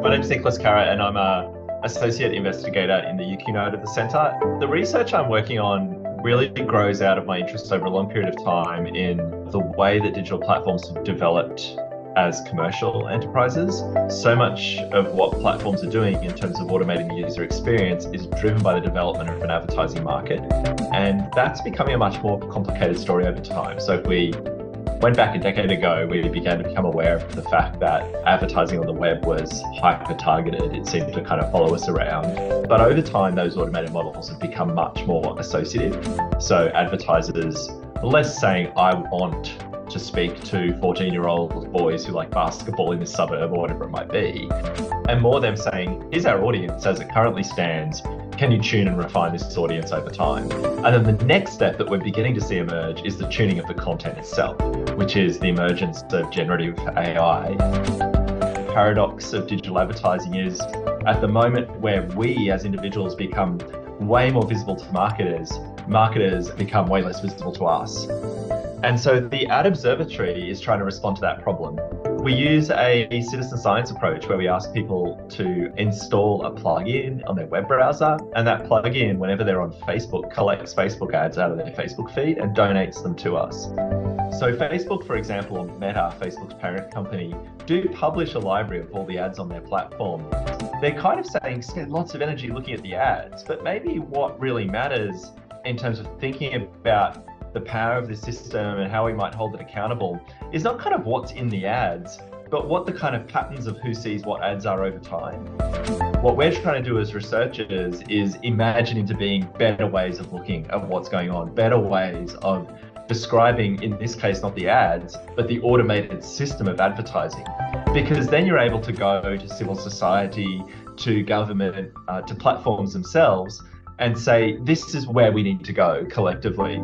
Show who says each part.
Speaker 1: My name's Carah, and I'm a associate investigator in the UQ node of the centre. The research I'm working on really grows out of my interest over a long period of time in the way that digital platforms have developed as commercial enterprises. So much of what platforms are doing in terms of automating the user experience is driven by the development of an advertising market. And that's becoming a much more complicated story over time. So if we went back a decade ago, we began to become aware of the fact that advertising on the web was hyper-targeted. It seemed to kind of follow us around. But over time, those automated models have become much more associative. So advertisers are less saying, I want to speak to 14-year-old boys who like basketball in this suburb or whatever it might be, and more them saying, here's our audience as it currently stands. Can you tune and refine this audience over time? And then the next step that we're beginning to see emerge is the tuning of the content itself, which is the emergence of generative AI. The paradox of digital advertising is at the moment where we as individuals become way more visible to marketers become way less visible to us. And so the Ad Observatory is trying to respond to that problem. We use a citizen science approach where we ask people to install a plugin on their web browser, and that plugin, whenever they're on Facebook, collects Facebook ads out of their Facebook feed and donates them to us. So Facebook, for example, or Meta, Facebook's parent company, do publish a library of all the ads on their platform. They're kind of saying spend lots of energy looking at the ads, but maybe what really matters in terms of thinking about the power of the system and how we might hold it accountable is not kind of what's in the ads, but what the kind of patterns of who sees what ads are over time. What we're trying to do as researchers is imagine into being better ways of looking at what's going on, better ways of describing, in this case, not the ads, but the automated system of advertising. Because then you're able to go to civil society, to government, to platforms themselves, and say, this is where we need to go collectively.